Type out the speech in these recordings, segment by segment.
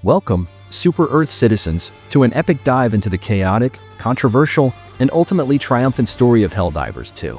Welcome, Super Earth citizens, to an epic dive into the chaotic, controversial, and ultimately triumphant story of Helldivers 2.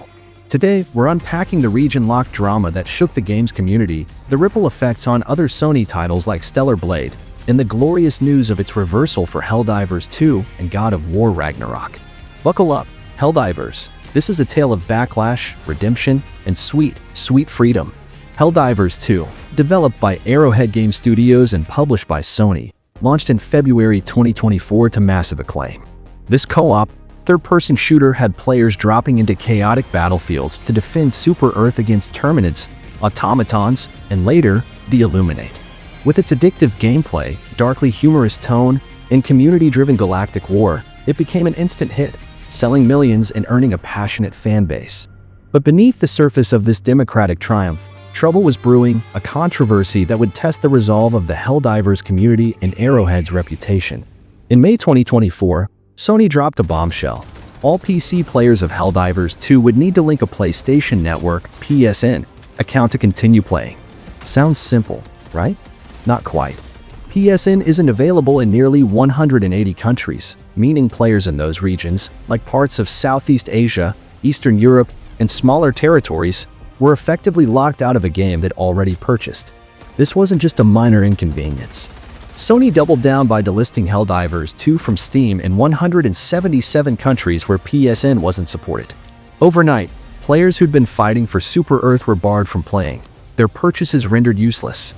Today, we're unpacking the region-locked drama that shook the game's community, the ripple effects on other Sony titles like Stellar Blade, and the glorious news of its reversal for Helldivers 2 and God of War Ragnarok. Buckle up, Helldivers. This is a tale of backlash, redemption, and sweet, sweet freedom. Helldivers 2, developed by Arrowhead Game Studios and published by Sony, launched in February 2024 to massive acclaim. This co-op, third-person shooter had players dropping into chaotic battlefields to defend Super Earth against Terminids, automatons, and later, the Illuminate. With its addictive gameplay, darkly humorous tone, and community-driven galactic war, it became an instant hit, selling millions and earning a passionate fan base. But beneath the surface of this democratic triumph, trouble was brewing, a controversy that would test the resolve of the Helldivers community and Arrowhead's reputation. In May 2024, Sony dropped a bombshell. All PC players of Helldivers 2 would need to link a PlayStation Network (PSN) account to continue playing. Sounds simple, right? Not quite. PSN isn't available in nearly 180 countries, meaning players in those regions, like parts of Southeast Asia, Eastern Europe, and smaller territories, were effectively locked out of a game they'd already purchased. This wasn't just a minor inconvenience. Sony doubled down by delisting Helldivers 2 from Steam in 177 countries where PSN wasn't supported. Overnight, players who'd been fighting for Super Earth were barred from playing, their purchases rendered useless.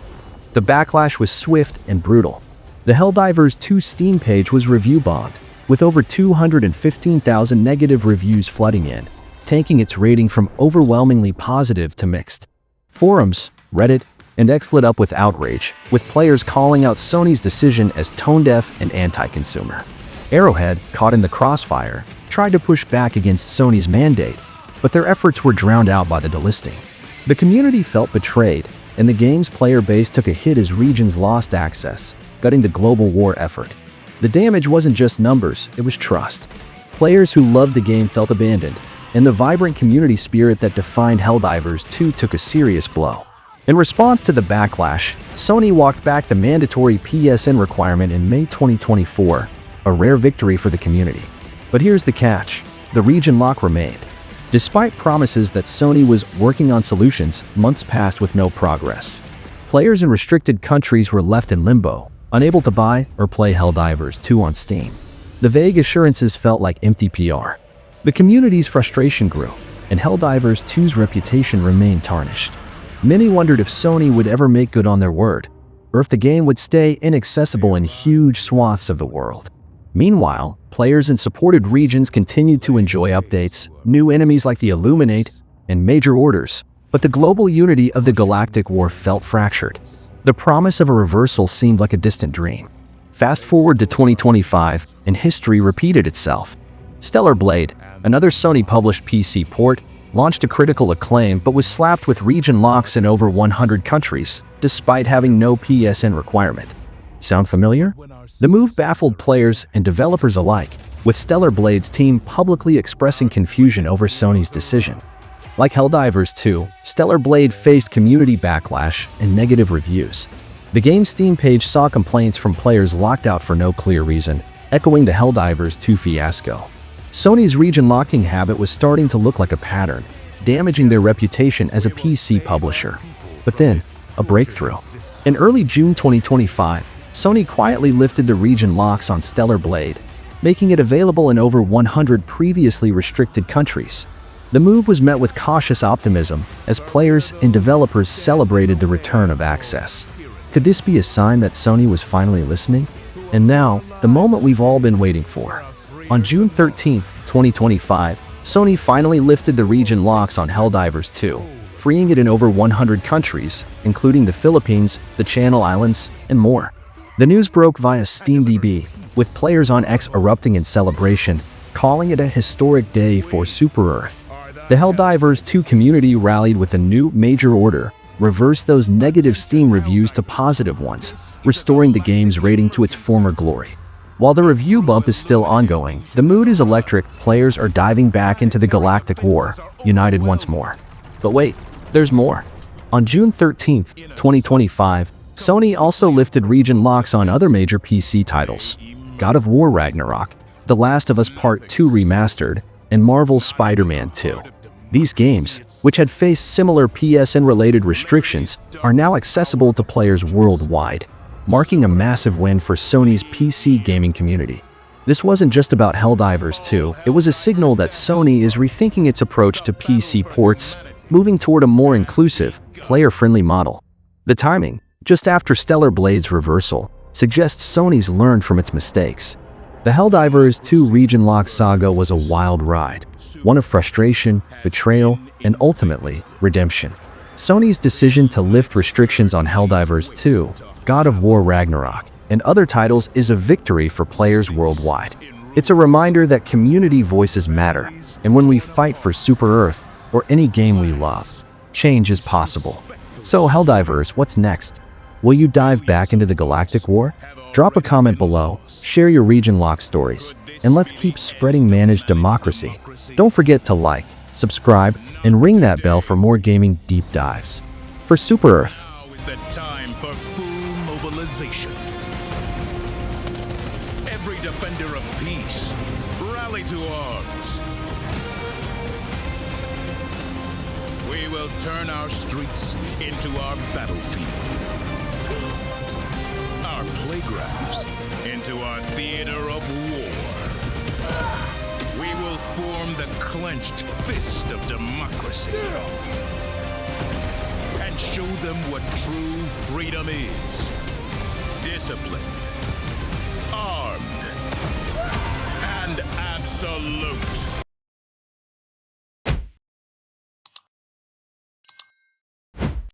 The backlash was swift and brutal. The Helldivers 2 Steam page was review-bombed, with over 215,000 negative reviews flooding in, tanking its rating from overwhelmingly positive to mixed. Forums, Reddit, and X lit up with outrage, with players calling out Sony's decision as tone-deaf and anti-consumer. Arrowhead, caught in the crossfire, tried to push back against Sony's mandate, but their efforts were drowned out by the delisting. The community felt betrayed, and the game's player base took a hit as regions lost access, gutting the global war effort. The damage wasn't just numbers, it was trust. Players who loved the game felt abandoned, and the vibrant community spirit that defined Helldivers 2 took a serious blow. In response to the backlash, Sony walked back the mandatory PSN requirement in May 2024, a rare victory for the community. But here's the catch: the region lock remained. Despite promises that Sony was working on solutions, months passed with no progress. Players in restricted countries were left in limbo, unable to buy or play Helldivers 2 on Steam. The vague assurances felt like empty PR. The community's frustration grew, and Helldivers 2's reputation remained tarnished. Many wondered if Sony would ever make good on their word, or if the game would stay inaccessible in huge swaths of the world. Meanwhile, players in supported regions continued to enjoy updates, new enemies like the Illuminate, and major orders, but the global unity of the galactic war felt fractured. The promise of a reversal seemed like a distant dream. Fast forward to 2025, and history repeated itself. Stellar Blade, another Sony-published PC port, launched to critical acclaim but was slapped with region locks in over 100 countries, despite having no PSN requirement. Sound familiar? The move baffled players and developers alike, with Stellar Blade's team publicly expressing confusion over Sony's decision. Like Helldivers 2, Stellar Blade faced community backlash and negative reviews. The game's Steam page saw complaints from players locked out for no clear reason, echoing the Helldivers 2 fiasco. Sony's region locking habit was starting to look like a pattern, damaging their reputation as a PC publisher. But then, a breakthrough. In early June 2025, Sony quietly lifted the region locks on Stellar Blade, making it available in over 100 previously restricted countries. The move was met with cautious optimism as players and developers celebrated the return of access. Could this be a sign that Sony was finally listening? And now, the moment we've all been waiting for. On June 13, 2025, Sony finally lifted the region locks on Helldivers 2, freeing it in over 100 countries, including the Philippines, the Channel Islands, and more. The news broke via SteamDB, with players on X erupting in celebration, calling it a historic day for Super Earth. The Helldivers 2 community rallied with a new major order, reversed those negative Steam reviews to positive ones, restoring the game's rating to its former glory. While the review bump is still ongoing, the mood is electric. Players are diving back into the galactic war, united once more. But wait, there's more. On June 13, 2025, Sony also lifted region locks on other major PC titles: God of War Ragnarok, The Last of Us Part 2 Remastered, and Marvel's Spider-Man 2. These games, which had faced similar PSN-related restrictions, are now accessible to players worldwide, marking a massive win for Sony's PC gaming community. This wasn't just about Helldivers 2, it was a signal that Sony is rethinking its approach to PC ports, moving toward a more inclusive, player-friendly model. The timing, just after Stellar Blade's reversal, suggests Sony's learned from its mistakes. The Helldivers 2 region lock saga was a wild ride, one of frustration, betrayal, and ultimately, redemption. Sony's decision to lift restrictions on Helldivers 2, God of War Ragnarok, and other titles is a victory for players worldwide. It's a reminder that community voices matter, and when we fight for Super Earth, or any game we love, change is possible. So Helldivers, what's next? Will you dive back into the galactic war? Drop a comment below, share your region lock stories, and let's keep spreading managed democracy. Don't forget to like, subscribe, and ring that bell for more gaming deep dives. For Super Earth. Now is the time for full mobilization. Every defender of peace, rally to arms. We will turn our streets into our battlefield, our playgrounds into our theater of war. We will form the clenched fist of democracy and show them what true freedom is. Disciplined, armed, and absolute.